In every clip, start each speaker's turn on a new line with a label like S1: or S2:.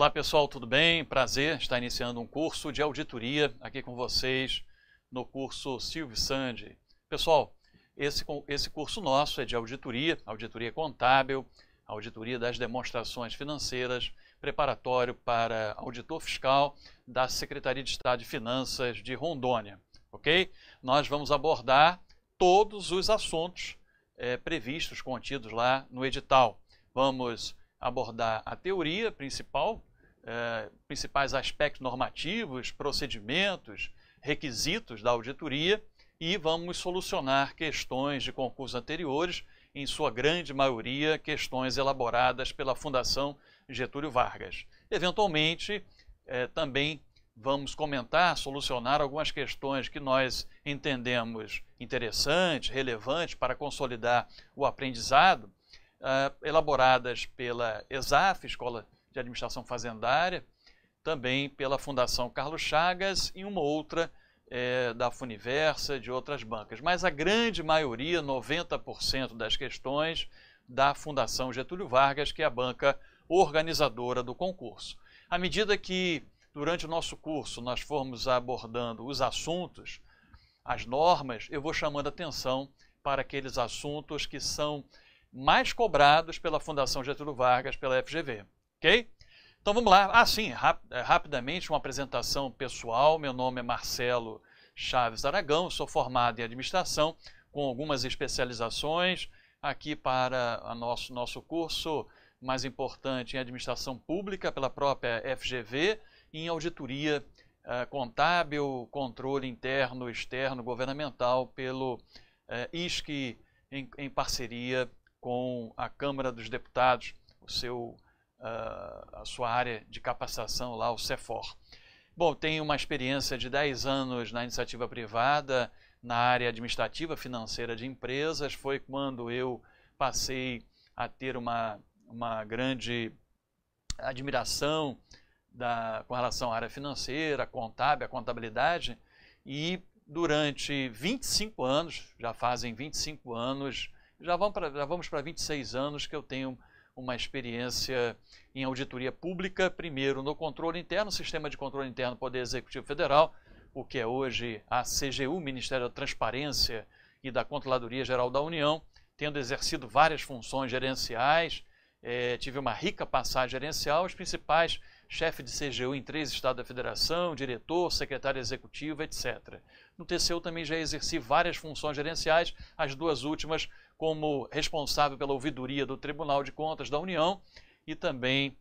S1: Olá pessoal, tudo bem? Prazer estar iniciando um curso de auditoria aqui com vocês no curso Silvio Sandi. Pessoal, esse curso nosso é de auditoria, auditoria contábil, auditoria das demonstrações financeiras, preparatório para auditor fiscal da Secretaria de Estado de Finanças de Rondônia, ok? Nós vamos abordar todos os assuntos previstos, contidos lá no edital. Vamos abordar a teoria principal, principais aspectos normativos, procedimentos, requisitos da auditoria e vamos solucionar questões de concursos anteriores, em sua grande maioria questões elaboradas pela Fundação Getúlio Vargas. Eventualmente, também vamos comentar, solucionar algumas questões que nós entendemos interessantes, relevantes para consolidar o aprendizado, elaboradas pela ESAF, Escola de Administração Fazendária, também pela Fundação Carlos Chagas e uma outra da Funiversa, de outras bancas. Mas a grande maioria, 90% das questões, da Fundação Getúlio Vargas, que é a banca organizadora do concurso. À medida que, durante o nosso curso, nós formos abordando os assuntos, as normas, eu vou chamando atenção para aqueles assuntos que são mais cobrados pela Fundação Getúlio Vargas, pela FGV, ok? Então vamos lá. Sim, rapidamente uma apresentação pessoal. Meu nome é Marcelo Chaves Aragão, sou formado em administração, com algumas especializações aqui para o nosso curso mais importante em administração pública pela própria FGV, e em auditoria contábil, controle interno, externo, governamental pelo ISC, em parceria com a Câmara dos Deputados, a sua área de capacitação lá, o CEFOR. Bom, tenho uma experiência de 10 anos na iniciativa privada, na área administrativa financeira de empresas. Foi quando eu passei a ter uma grande admiração com relação à área financeira, contábil, a contabilidade, e durante 25 anos, já fazem 25 anos, já vamos para 26 anos que eu tenho uma experiência em auditoria pública, primeiro no controle interno, Sistema de Controle Interno do Poder Executivo Federal, o que é hoje a CGU, Ministério da Transparência e da Controladoria Geral da União, tendo exercido várias funções gerenciais, tive uma rica passagem gerencial, os principais chefe de CGU em 3 estados da federação, diretor, secretário executivo, etc. No TCU também já exerci várias funções gerenciais, as 2 últimas como responsável pela ouvidoria do Tribunal de Contas da União e também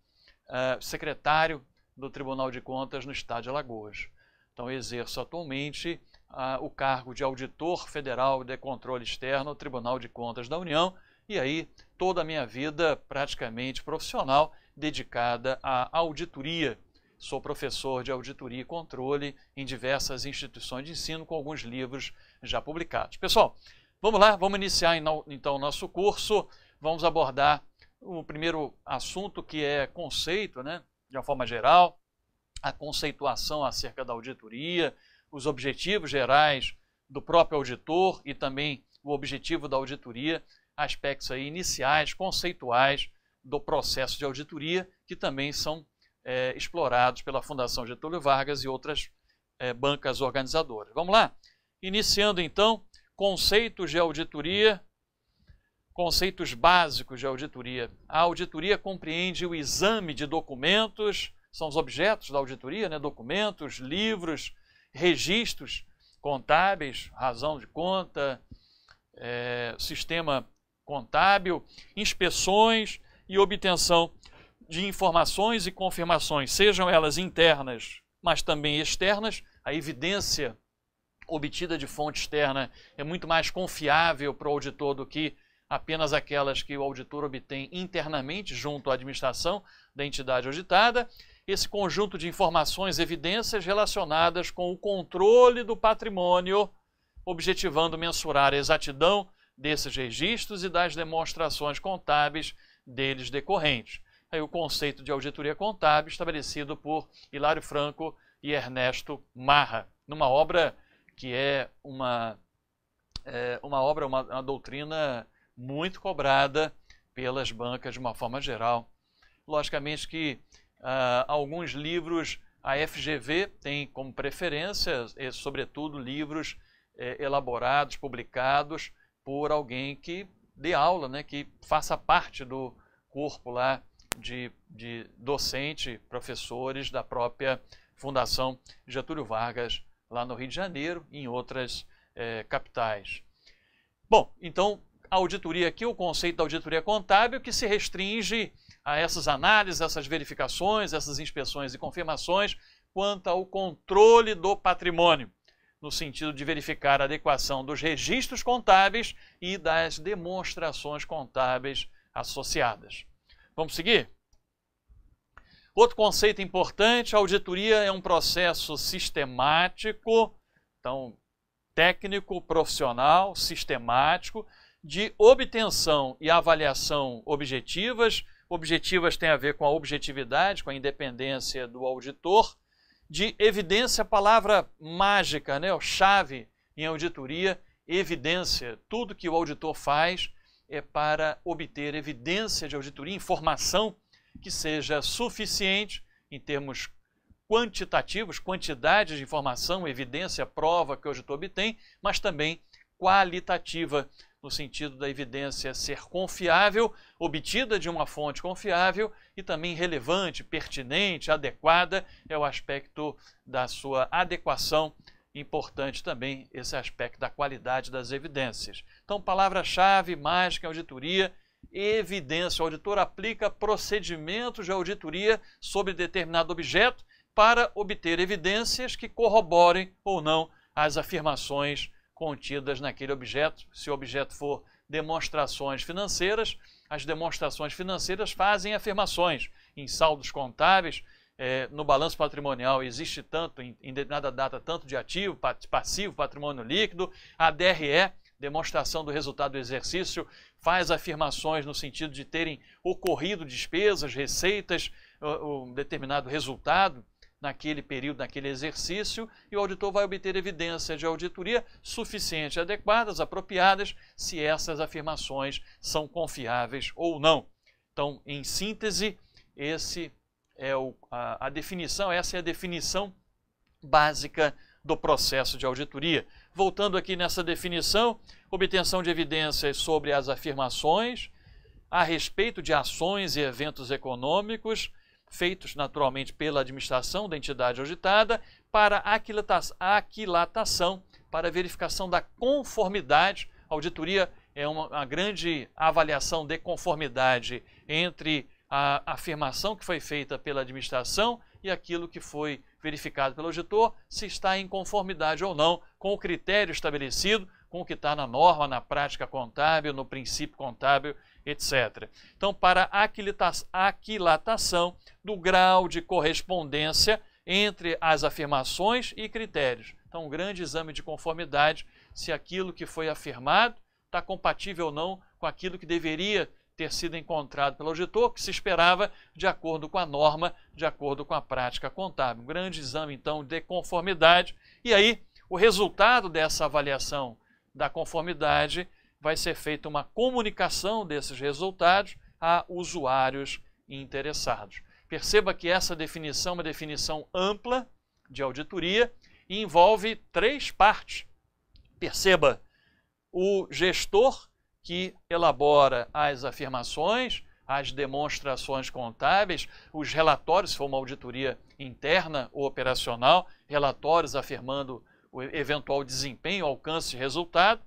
S1: secretário do Tribunal de Contas no estado de Alagoas. Então exerço atualmente o cargo de auditor federal de controle externo no Tribunal de Contas da União, e aí toda a minha vida praticamente profissional dedicada à auditoria. Sou professor de auditoria e controle em diversas instituições de ensino, com alguns livros já publicados. Pessoal, vamos lá, vamos iniciar então o nosso curso. Vamos abordar o primeiro assunto, que é conceito, né? De uma forma geral, a conceituação acerca da auditoria, os objetivos gerais do próprio auditor e também o objetivo da auditoria, aspectos aí iniciais, conceituais do processo de auditoria, que também são explorados pela Fundação Getúlio Vargas e outras bancas organizadoras. Vamos lá? Iniciando então, conceitos de auditoria, conceitos básicos de auditoria. A auditoria compreende o exame de documentos, são os objetos da auditoria, né? Documentos, livros, registros contábeis, razão de conta, sistema contábil, inspeções e obtenção de informações e confirmações, sejam elas internas, mas também externas. A evidência obtida de fonte externa é muito mais confiável para o auditor do que apenas aquelas que o auditor obtém internamente junto à administração da entidade auditada. Esse conjunto de informações e evidências relacionadas com o controle do patrimônio, objetivando mensurar a exatidão desses registros e das demonstrações contábeis deles decorrentes. Aí o conceito de auditoria contábil estabelecido por Hilário Franco e Ernesto Marra, numa obra que é uma doutrina muito cobrada pelas bancas de uma forma geral. Logicamente que alguns livros a FGV tem como preferência, sobretudo livros elaborados, publicados por alguém que dê aula, né, que faça parte do corpo lá de docente, professores da própria Fundação Getúlio Vargas, lá no Rio de Janeiro e em outras capitais. Bom, então, a auditoria aqui, o conceito da auditoria contábil, que se restringe a essas análises, essas verificações, essas inspeções e confirmações quanto ao controle do patrimônio, no sentido de verificar a adequação dos registros contábeis e das demonstrações contábeis associadas. Vamos seguir? Outro conceito importante, a auditoria é um processo sistemático, então técnico, profissional, sistemático, de obtenção e avaliação objetivas. Objetivas tem a ver com a objetividade, com a independência do auditor. De evidência, palavra mágica, né? Chave em auditoria, evidência. Tudo que o auditor faz é para obter evidência de auditoria, informação que seja suficiente em termos quantitativos, quantidade de informação, evidência, prova que o auditor obtém, mas também qualitativa, no sentido da evidência ser confiável, obtida de uma fonte confiável e também relevante, pertinente, adequada, é o aspecto da sua adequação. Importante também esse aspecto da qualidade das evidências. Então, palavra-chave, mágica, auditoria, evidência. O auditor aplica procedimentos de auditoria sobre determinado objeto para obter evidências que corroborem ou não as afirmações contidas naquele objeto. Se o objeto for demonstrações financeiras, as demonstrações financeiras fazem afirmações em saldos contábeis. No balanço patrimonial existe tanto, em determinada data, tanto de ativo, passivo, patrimônio líquido. A DRE, demonstração do resultado do exercício, faz afirmações no sentido de terem ocorrido despesas, receitas, um determinado resultado naquele período, naquele exercício, e o auditor vai obter evidência de auditoria suficiente, adequadas, apropriadas, se essas afirmações são confiáveis ou não. Então, em síntese, esse é a definição, essa é a definição básica do processo de auditoria. Voltando aqui nessa definição, obtenção de evidências sobre as afirmações a respeito de ações e eventos econômicos feitos naturalmente pela administração da entidade auditada para aquilatação, para verificação da conformidade. A auditoria é uma grande avaliação de conformidade entre a afirmação que foi feita pela administração e aquilo que foi verificado pelo auditor, se está em conformidade ou não com o critério estabelecido, com o que está na norma, na prática contábil, no princípio contábil, etc. Então, para aquilatação do grau de correspondência entre as afirmações e critérios. Então, um grande exame de conformidade, se aquilo que foi afirmado está compatível ou não com aquilo que deveria ter sido encontrado pelo auditor, que se esperava de acordo com a norma, de acordo com a prática contábil. Um grande exame, então, de conformidade. E aí, o resultado dessa avaliação da conformidade vai ser feita uma comunicação desses resultados a usuários interessados. Perceba que essa definição é uma definição ampla de auditoria e envolve 3 partes. Perceba, o gestor que elabora as afirmações, as demonstrações contábeis, os relatórios, se for uma auditoria interna ou operacional, relatórios afirmando o eventual desempenho, alcance de resultado.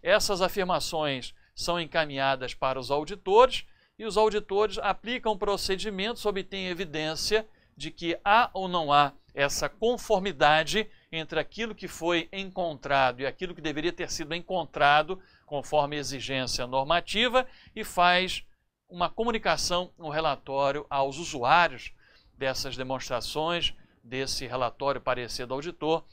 S1: Essas afirmações são encaminhadas para os auditores e os auditores aplicam procedimentos, obtêm evidência de que há ou não há essa conformidade entre aquilo que foi encontrado e aquilo que deveria ter sido encontrado conforme exigência normativa e faz uma comunicação, um relatório aos usuários dessas demonstrações, desse relatório parecer do auditor,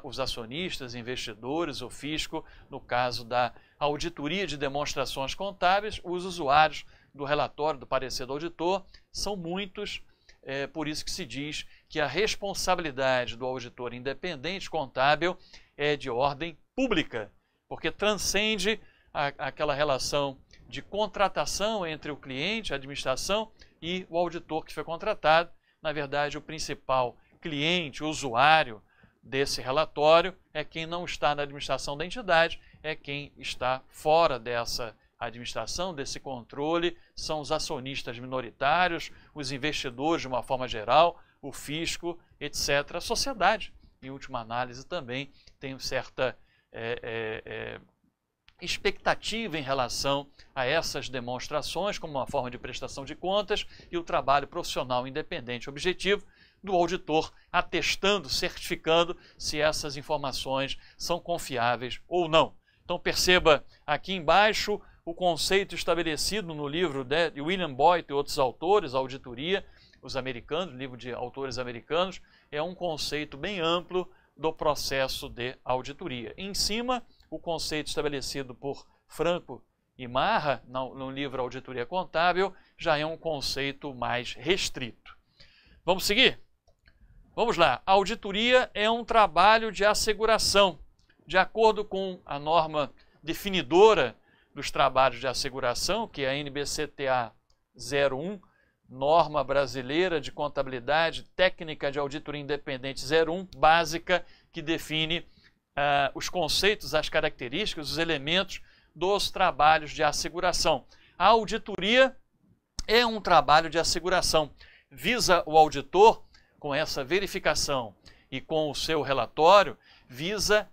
S1: os acionistas, investidores, o fisco, no caso da auditoria de demonstrações contábeis, os usuários do relatório, do parecer do auditor, são muitos, por isso que se diz que a responsabilidade do auditor independente contábil é de ordem pública, porque transcende aquela relação de contratação entre o cliente, a administração e o auditor que foi contratado. na verdade, o principal cliente, usuário desse relatório é quem não está na administração da entidade, é quem está fora dessa administração, desse controle, são os acionistas minoritários, os investidores de uma forma geral, o fisco, etc. A sociedade, em última análise, também tem certa expectativa em relação a essas demonstrações como uma forma de prestação de contas e o trabalho profissional independente objetivo do auditor atestando, certificando se essas informações são confiáveis ou não. Então perceba aqui embaixo o conceito estabelecido no livro de William Boyd e outros autores, a auditoria, os americanos, livro de autores americanos, é um conceito bem amplo do processo de auditoria. Em cima, o conceito estabelecido por Franco e Marra, no livro Auditoria Contábil, já é um conceito mais restrito. Vamos seguir? Vamos lá. A auditoria é um trabalho de asseguração. De acordo com a norma definidora dos trabalhos de asseguração, que é a NBCTA 01, Norma Brasileira de Contabilidade Técnica de Auditoria Independente 01, básica, que define os conceitos, as características, os elementos dos trabalhos de asseguração. A auditoria é um trabalho de asseguração. Visa o auditor, com essa verificação e com o seu relatório, visa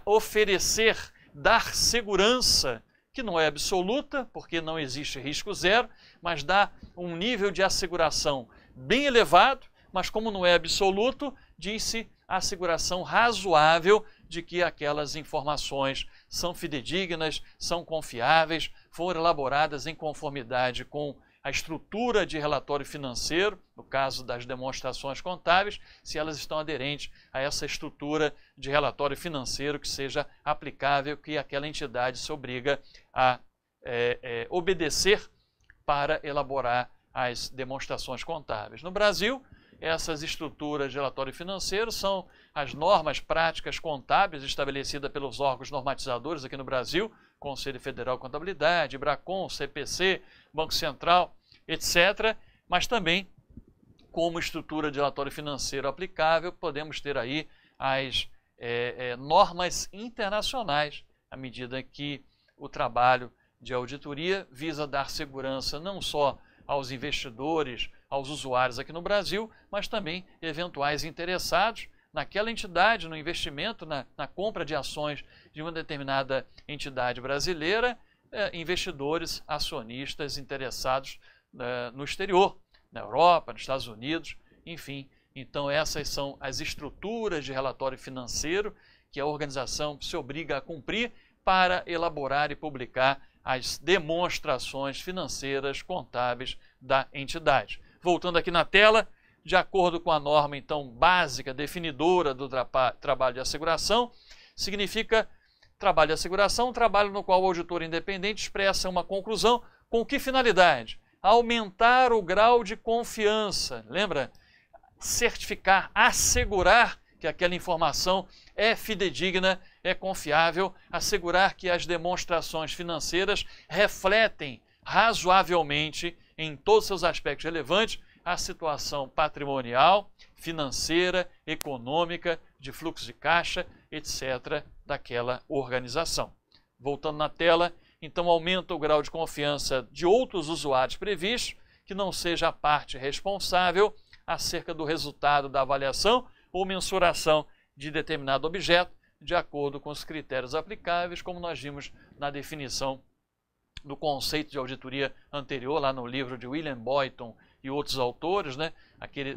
S1: oferecer, dar segurança, que não é absoluta, porque não existe risco zero, mas dá um nível de asseguração bem elevado, mas como não é absoluto, diz-se asseguração razoável de que aquelas informações são fidedignas, são confiáveis, foram elaboradas em conformidade com a estrutura de relatório financeiro, no caso das demonstrações contábeis, se elas estão aderentes a essa estrutura de relatório financeiro que seja aplicável, que aquela entidade se obriga a obedecer para elaborar as demonstrações contábeis. No Brasil, essas estruturas de relatório financeiro são as normas práticas contábeis estabelecidas pelos órgãos normatizadores aqui no Brasil, Conselho Federal de Contabilidade, Bracon, CPC, Banco Central, etc. Mas também, como estrutura de relatório financeiro aplicável, podemos ter aí as normas internacionais, à medida que o trabalho de auditoria visa dar segurança não só aos investidores, aos usuários aqui no Brasil, mas também eventuais interessados naquela entidade, no investimento, na compra de ações de uma determinada entidade brasileira, investidores, acionistas interessados no exterior, na Europa, nos Estados Unidos, enfim. Então essas são as estruturas de relatório financeiro que a organização se obriga a cumprir para elaborar e publicar as demonstrações financeiras contábeis da entidade. Voltando aqui na tela, de acordo com a norma então básica, definidora do trabalho de asseguração, significa trabalho de asseguração, um trabalho no qual o auditor independente expressa uma conclusão com que finalidade? Aumentar o grau de confiança, lembra? Certificar, assegurar que aquela informação é fidedigna, é confiável, assegurar que as demonstrações financeiras refletem razoavelmente em todos os seus aspectos relevantes a situação patrimonial, financeira, econômica, de fluxo de caixa, etc. daquela organização. Voltando na tela, então aumenta o grau de confiança de outros usuários previstos, que não seja a parte responsável acerca do resultado da avaliação ou mensuração de determinado objeto, de acordo com os critérios aplicáveis, como nós vimos na definição do conceito de auditoria anterior, lá no livro de William Boyton e outros autores, né?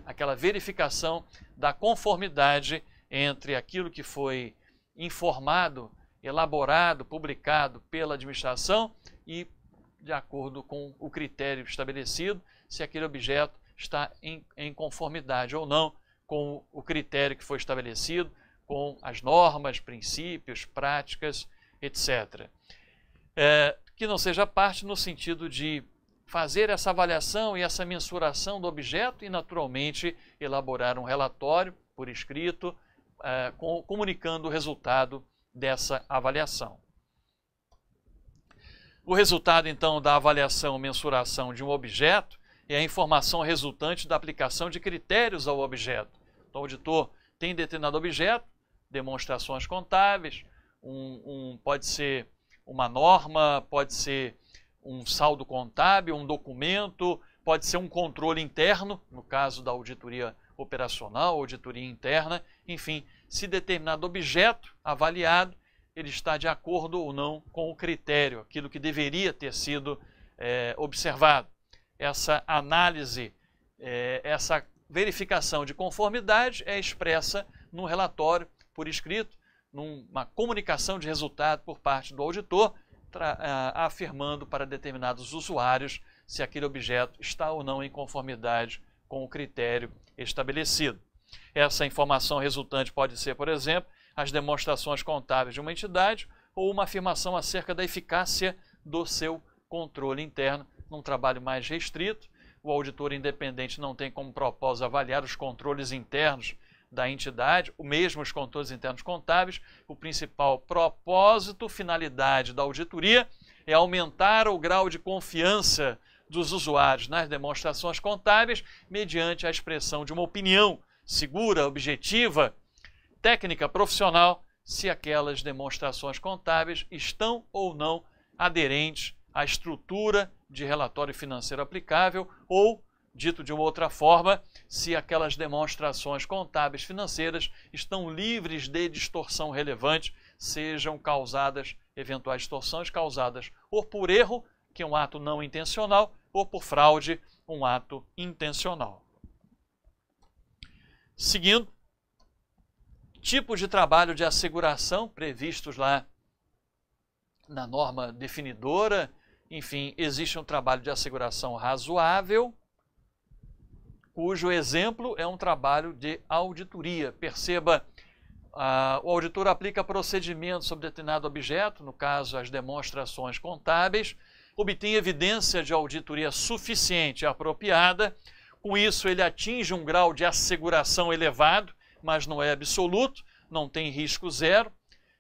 S1: Aquela verificação da conformidade entre aquilo que foi informado, elaborado, publicado pela administração e de acordo com o critério estabelecido, se aquele objeto está em conformidade ou não com o critério que foi estabelecido, com as normas, princípios, práticas, etc. Que não seja parte no sentido de fazer essa avaliação e essa mensuração do objeto e, naturalmente, elaborar um relatório por escrito, comunicando o resultado dessa avaliação. O resultado, então, da avaliação ou mensuração de um objeto é a informação resultante da aplicação de critérios ao objeto. Então, o auditor tem determinado objeto, demonstrações contábeis, pode ser uma norma, pode ser um saldo contábil, um documento, pode ser um controle interno, no caso da auditoria operacional, auditoria interna, enfim, se determinado objeto avaliado, ele está de acordo ou não com o critério, aquilo que deveria ter sido observado. Essa análise, essa verificação de conformidade é expressa no relatório por escrito, numa comunicação de resultado por parte do auditor, afirmando para determinados usuários se aquele objeto está ou não em conformidade com o critério estabelecido. Essa informação resultante pode ser, por exemplo, as demonstrações contábeis de uma entidade ou uma afirmação acerca da eficácia do seu controle interno. Num trabalho mais restrito, o auditor independente não tem como propósito avaliar os controles internos da entidade, o mesmo os controles internos contábeis. O principal propósito, finalidade da auditoria é aumentar o grau de confiança dos usuários nas demonstrações contábeis mediante a expressão de uma opinião segura, objetiva, técnica, profissional, se aquelas demonstrações contábeis estão ou não aderentes à estrutura de relatório financeiro aplicável ou, dito de uma outra forma, se aquelas demonstrações contábeis financeiras estão livres de distorção relevante, sejam causadas, eventuais distorções causadas ou por erro, que é um ato não intencional, ou por fraude, um ato intencional. Seguindo, tipos de trabalho de asseguração previstos lá na norma definidora. Enfim, existe um trabalho de asseguração razoável, cujo exemplo é um trabalho de auditoria. Perceba, o auditor aplica procedimentos sobre determinado objeto, no caso as demonstrações contábeis, obtém evidência de auditoria suficiente e apropriada. Com isso, ele atinge um grau de asseguração elevado, mas não é absoluto, não tem risco zero,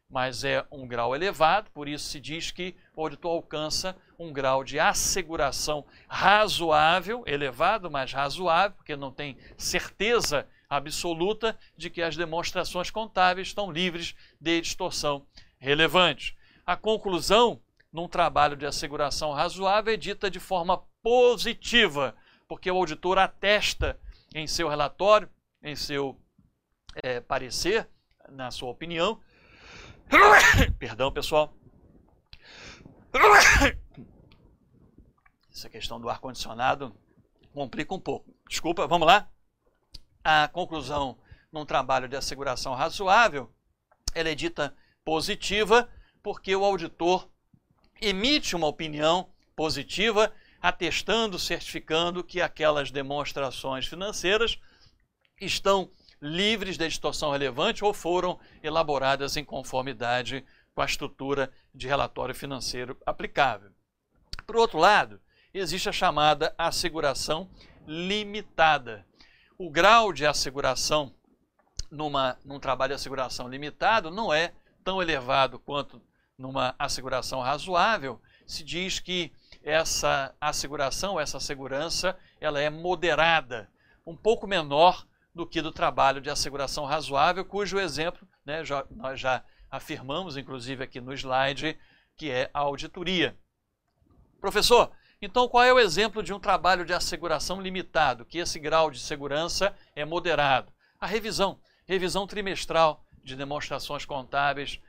S1: mas é um grau elevado, por isso se diz que o auditor alcança um grau de asseguração razoável, elevado, mas razoável, porque não tem certeza absoluta de que as demonstrações contábeis estão livres de distorção relevante. A conclusão, num trabalho de asseguração razoável, é dita de forma positiva, porque o auditor atesta em seu relatório, em seu parecer, na sua opinião. Perdão, pessoal. Essa questão do ar-condicionado complica um pouco. Desculpa, vamos lá. A conclusão num trabalho de asseguração razoável, ela é dita positiva porque o auditor emite uma opinião positiva, atestando, certificando que aquelas demonstrações financeiras estão livres de distorção relevante ou foram elaboradas em conformidade com a estrutura de relatório financeiro aplicável. Por outro lado, existe a chamada asseguração limitada. O grau de asseguração num trabalho de asseguração limitado não é tão elevado quanto numa asseguração razoável. Se diz que essa asseguração, essa segurança, ela é moderada, um pouco menor do que do trabalho de asseguração razoável, cujo exemplo, né, nós já afirmamos, inclusive aqui no slide, que é a auditoria. Professor, então qual é o exemplo de um trabalho de asseguração limitado, que esse grau de segurança é moderado? A revisão trimestral de demonstrações contábeis,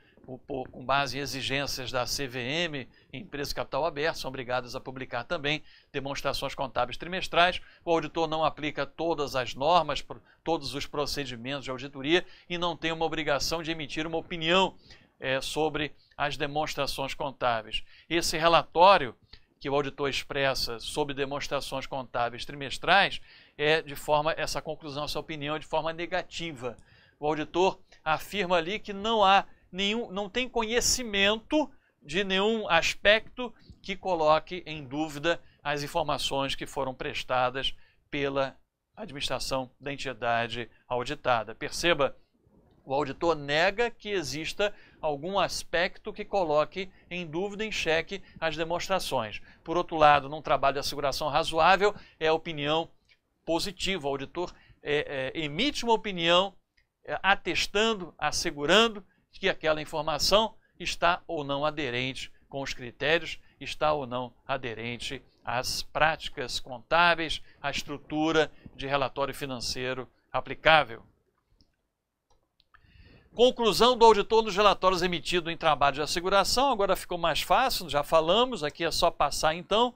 S1: com base em exigências da CVM, empresas de capital aberto, são obrigadas a publicar também demonstrações contábeis trimestrais. O auditor não aplica todas as normas, todos os procedimentos de auditoria e não tem uma obrigação de emitir uma opinião sobre as demonstrações contábeis. Esse relatório que o auditor expressa sobre demonstrações contábeis trimestrais essa conclusão, essa opinião é de forma negativa. O auditor afirma ali que não tem conhecimento de nenhum aspecto que coloque em dúvida as informações que foram prestadas pela administração da entidade auditada. Perceba, o auditor nega que exista algum aspecto que coloque em dúvida, em xeque as demonstrações. Por outro lado, num trabalho de asseguração razoável, é a opinião positiva. O auditor emite uma opinião atestando, assegurando que aquela informação está ou não aderente com os critérios, está ou não aderente às práticas contábeis, à estrutura de relatório financeiro aplicável. Conclusão do auditor nos relatórios emitidos em trabalho de asseguração. Agora ficou mais fácil, já falamos, aqui é só passar então.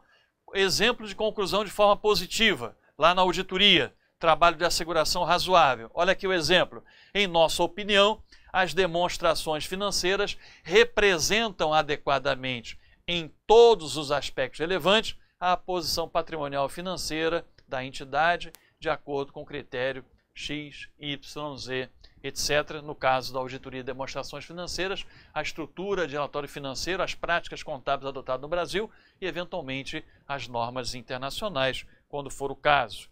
S1: Exemplo de conclusão de forma positiva, lá na auditoria, trabalho de asseguração razoável. Olha aqui o exemplo. Em nossa opinião, as demonstrações financeiras representam adequadamente, em todos os aspectos relevantes, a posição patrimonial financeira da entidade, de acordo com o critério X, Y, Z, etc. No caso da auditoria de demonstrações financeiras, a estrutura de relatório financeiro, as práticas contábeis adotadas no Brasil e, eventualmente, as normas internacionais, quando for o caso.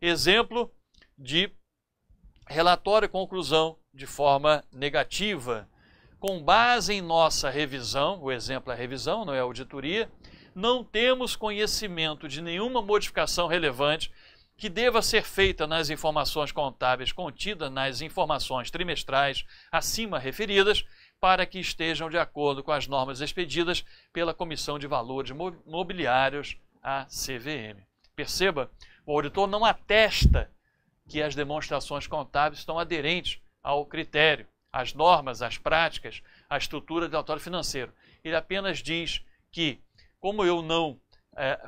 S1: Exemplo de relatório e conclusão de forma negativa. Com base em nossa revisão, o exemplo é a revisão, não é a auditoria, não temos conhecimento de nenhuma modificação relevante que deva ser feita nas informações contábeis contidas nas informações trimestrais acima referidas para que estejam de acordo com as normas expedidas pela Comissão de Valores Mobiliários, a CVM. Perceba, o auditor não atesta que as demonstrações contábeis estão aderentes ao critério, às normas, às práticas, à estrutura do relatório financeiro. Ele apenas diz que, como eu não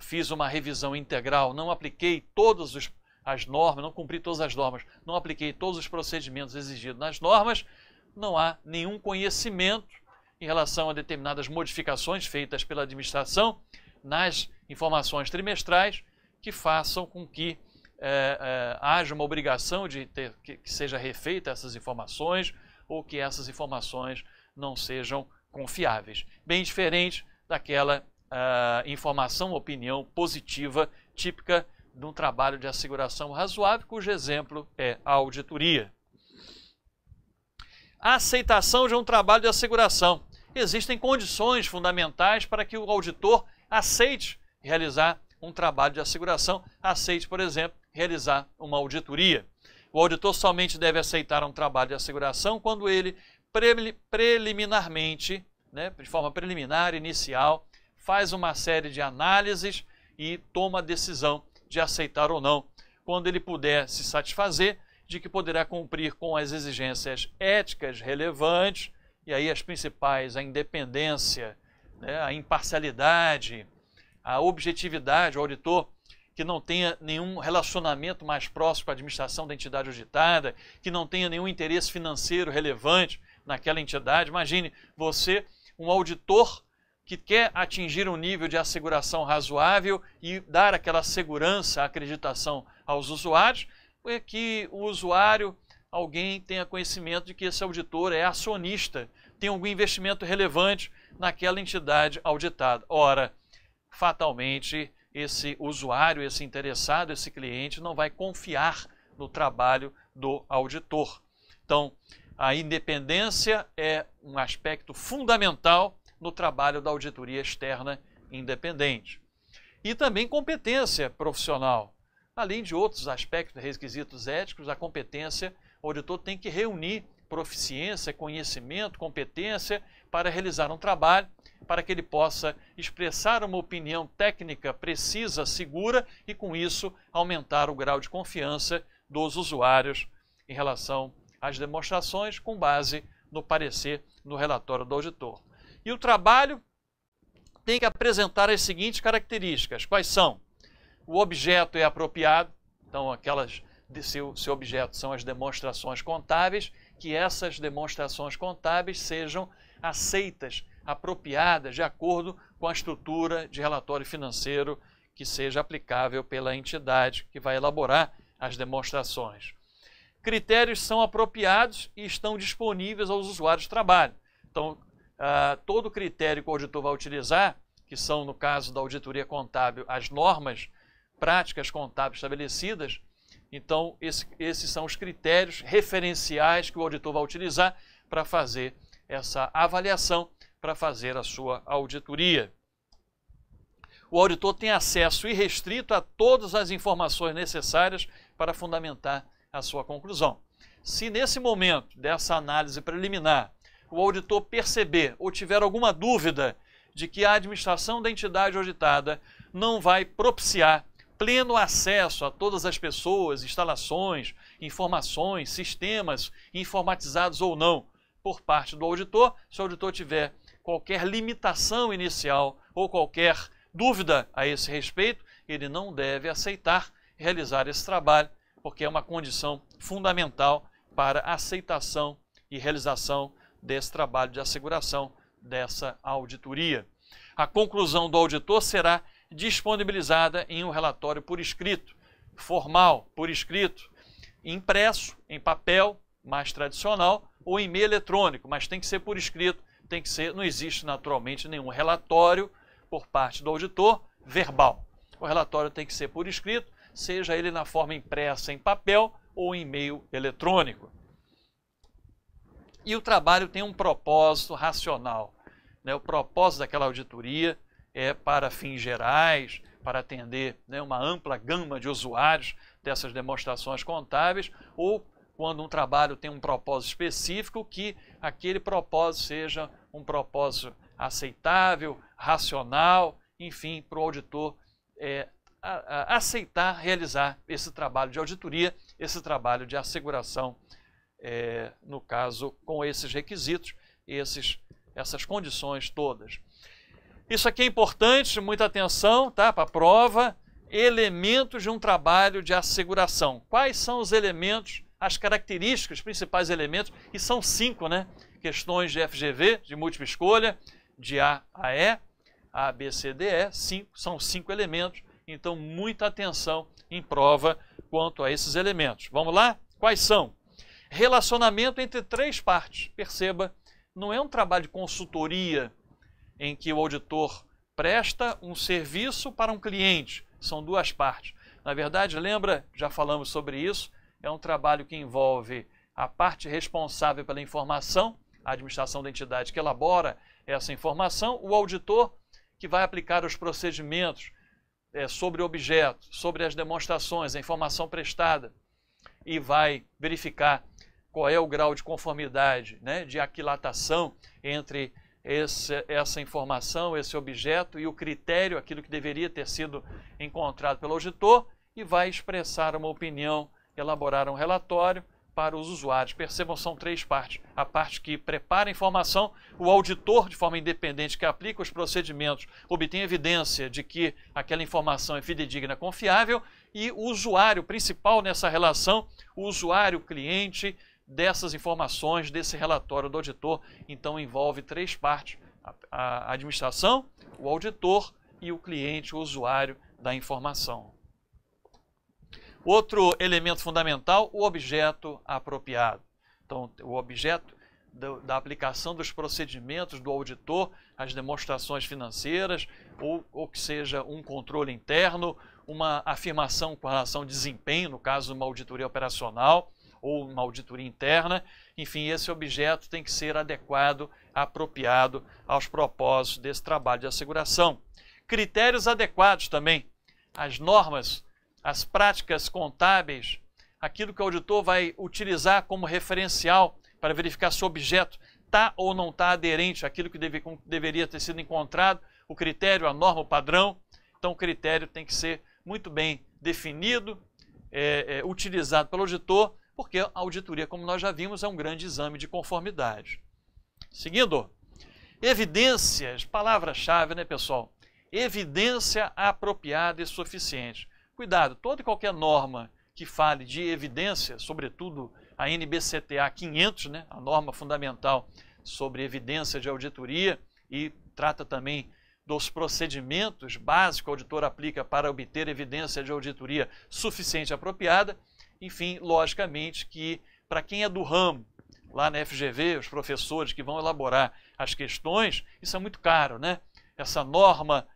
S1: fiz uma revisão integral, não apliquei todas as normas, não cumpri todas as normas, não apliquei todos os procedimentos exigidos nas normas, não há nenhum conhecimento em relação a determinadas modificações feitas pela administração nas informações trimestrais que façam com que haja uma obrigação de que seja refeita essas informações ou que essas informações não sejam confiáveis. Bem diferente daquela informação, opinião positiva típica de um trabalho de asseguração razoável, cujo exemplo é a auditoria. A aceitação de um trabalho de asseguração. Existem condições fundamentais para que o auditor aceite realizar um trabalho de asseguração, aceite, por exemplo, realizar uma auditoria. O auditor somente deve aceitar um trabalho de asseguração quando ele preliminarmente, de forma preliminar, inicial, faz uma série de análises e toma a decisão de aceitar ou não, quando ele puder se satisfazer de que poderá cumprir com as exigências éticas relevantes, e aí as principais, a independência, a imparcialidade, a objetividade, o auditor que não tenha nenhum relacionamento mais próximo com a administração da entidade auditada, que não tenha nenhum interesse financeiro relevante naquela entidade. Imagine você, um auditor que quer atingir um nível de asseguração razoável e dar aquela segurança, acreditação aos usuários, é que o usuário, alguém tenha conhecimento de que esse auditor é acionista, tem algum investimento relevante naquela entidade auditada. Ora, fatalmente, esse usuário, esse interessado, esse cliente não vai confiar no trabalho do auditor. Então, a independência é um aspecto fundamental no trabalho da auditoria externa independente. E também competência profissional. Além de outros aspectos, requisitos éticos, a competência, o auditor tem que reunir proficiência, conhecimento, competência para realizar um trabalho, para que ele possa expressar uma opinião técnica precisa, segura e, com isso, aumentar o grau de confiança dos usuários em relação às demonstrações com base no parecer no relatório do auditor. E o trabalho tem que apresentar as seguintes características. Quais são? O objeto é apropriado, então aquelas de seu objeto são as demonstrações contábeis, que essas demonstrações contábeis sejam aceitas, apropriadas de acordo com a estrutura de relatório financeiro que seja aplicável pela entidade que vai elaborar as demonstrações. Critérios são apropriados e estão disponíveis aos usuários de trabalho. Então, todo critério que o auditor vai utilizar, que são, no caso da auditoria contábil, as normas práticas contábeis estabelecidas, então esses são os critérios referenciais que o auditor vai utilizar para fazer essa avaliação para fazer a sua auditoria. O auditor tem acesso irrestrito a todas as informações necessárias para fundamentar a sua conclusão. Se nesse momento dessa análise preliminar o auditor perceber ou tiver alguma dúvida de que a administração da entidade auditada não vai propiciar pleno acesso a todas as pessoas, instalações, informações, sistemas informatizados ou não por parte do auditor, se o auditor tiver qualquer limitação inicial ou qualquer dúvida a esse respeito, ele não deve aceitar realizar esse trabalho, porque é uma condição fundamental para a aceitação e realização desse trabalho de asseguração, dessa auditoria. A conclusão do auditor será disponibilizada em um relatório por escrito, formal, por escrito, impresso, em papel, mais tradicional, ou em meio eletrônico, mas tem que ser por escrito, tem que ser, não existe naturalmente nenhum relatório por parte do auditor verbal. O relatório tem que ser por escrito, seja ele na forma impressa em papel ou em meio eletrônico. E o trabalho tem um propósito racional, né? O propósito daquela auditoria é para fins gerais, para atender, né, uma ampla gama de usuários dessas demonstrações contábeis, ou quando um trabalho tem um propósito específico, que aquele propósito seja um propósito aceitável, racional, enfim, para o auditor aceitar realizar esse trabalho de auditoria, esse trabalho de asseguração, no caso, com esses requisitos, essas condições todas. Isso aqui é importante, muita atenção, tá? Para a prova, elementos de um trabalho de asseguração. Quais são os elementos, as características, os principais elementos, e são 5, né? Questões de FGV, de múltipla escolha, de A a E, A, B, C, D, E, são 5 elementos, então muita atenção em prova quanto a esses elementos. Vamos lá? Quais são? Relacionamento entre 3 partes. Perceba, não é um trabalho de consultoria em que o auditor presta um serviço para um cliente. São 2 partes. Na verdade, lembra, já falamos sobre isso, é um trabalho que envolve a parte responsável pela informação, a administração da entidade que elabora essa informação, o auditor que vai aplicar os procedimentos sobre o objeto, sobre as demonstrações, a informação prestada, e vai verificar qual é o grau de conformidade, né, de aquilatação entre essa informação, esse objeto e o critério, aquilo que deveria ter sido encontrado pelo auditor, e vai expressar uma opinião, elaborar um relatório para os usuários. Percebam, são 3 partes. A parte que prepara a informação, o auditor, de forma independente, que aplica os procedimentos, obtém evidência de que aquela informação é fidedigna, confiável, e o usuário principal nessa relação, o usuário cliente dessas informações, desse relatório do auditor. Então envolve 3 partes: a administração, o auditor e o cliente, o usuário da informação. Outro elemento fundamental, o objeto apropriado. Então, o objeto da aplicação dos procedimentos do auditor, as demonstrações financeiras, ou que seja um controle interno, uma afirmação com relação ao desempenho, no caso de uma auditoria operacional ou uma auditoria interna. Enfim, esse objeto tem que ser adequado, apropriado aos propósitos desse trabalho de asseguração. Critérios adequados também, as normas, as práticas contábeis, aquilo que o auditor vai utilizar como referencial para verificar se o objeto está ou não está aderente àquilo que deveria ter sido encontrado, o critério, a norma, o padrão. Então o critério tem que ser muito bem definido, utilizado pelo auditor, porque a auditoria, como nós já vimos, é um grande exame de conformidade. Seguindo, evidências, palavra-chave, né, pessoal? Evidência apropriada e suficiente. Cuidado, toda e qualquer norma que fale de evidência, sobretudo a NBCTA 500, né, a norma fundamental sobre evidência de auditoria, e trata também dos procedimentos básicos que o auditor aplica para obter evidência de auditoria suficiente e apropriada. Enfim, logicamente que para quem é do ramo, lá na FGV, os professores que vão elaborar as questões, isso é muito caro, né? Essa norma,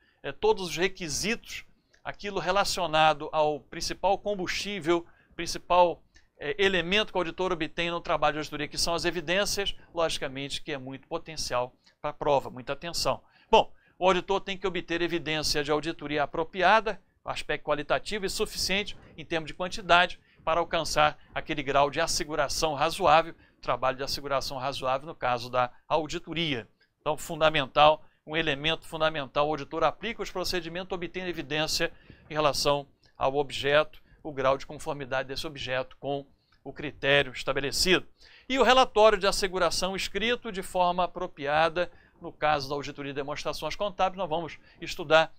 S1: todos os requisitos, aquilo relacionado ao principal combustível, principal elemento que o auditor obtém no trabalho de auditoria, que são as evidências, logicamente que é muito potencial para a prova, muita atenção. Bom, o auditor tem que obter evidência de auditoria apropriada, aspecto qualitativo e suficiente em termos de quantidade para alcançar aquele grau de asseguração razoável, trabalho de asseguração razoável no caso da auditoria. Então, fundamental, um elemento fundamental, o auditor aplica os procedimentos obtendo evidência em relação ao objeto, o grau de conformidade desse objeto com o critério estabelecido. E o relatório de asseguração escrito de forma apropriada, no caso da auditoria de demonstrações contábeis, nós vamos estudar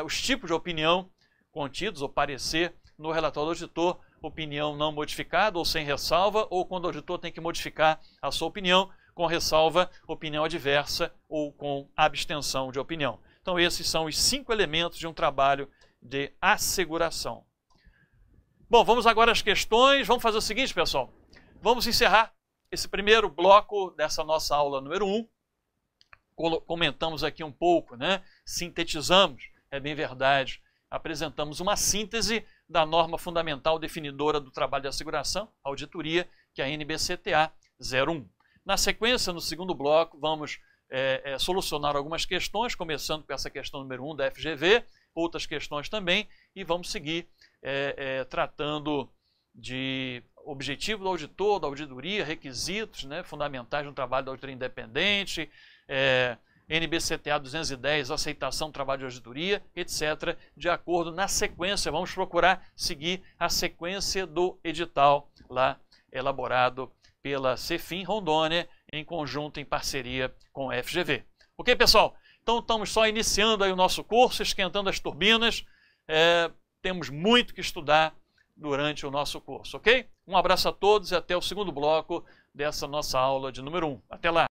S1: os tipos de opinião contidos ou parecer no relatório do auditor, opinião não modificada ou sem ressalva, ou quando o auditor tem que modificar a sua opinião, com ressalva, opinião adversa ou com abstenção de opinião. Então esses são os 5 elementos de um trabalho de asseguração. Bom, vamos agora às questões. Vamos fazer o seguinte, pessoal. Vamos encerrar esse primeiro bloco dessa nossa aula número 1. Comentamos aqui um pouco, né? Sintetizamos, é bem verdade. Apresentamos uma síntese da norma fundamental definidora do trabalho de asseguração, auditoria, que é a NBCTA 01. Na sequência, no segundo bloco, vamos solucionar algumas questões, começando com essa questão número 1 da FGV, outras questões também, e vamos seguir tratando de objetivo do auditor, da auditoria, requisitos, né, fundamentais no trabalho da auditoria independente, NBCTA 210, aceitação do trabalho de auditoria, etc. De acordo, na sequência, vamos procurar seguir a sequência do edital lá elaborado pela Cefim Rondônia, em conjunto, em parceria com a FGV. Ok, pessoal? Então, estamos só iniciando aí o nosso curso, esquentando as turbinas. Temos muito que estudar durante o nosso curso, ok? Um abraço a todos e até o segundo bloco dessa nossa aula de número 1. Até lá!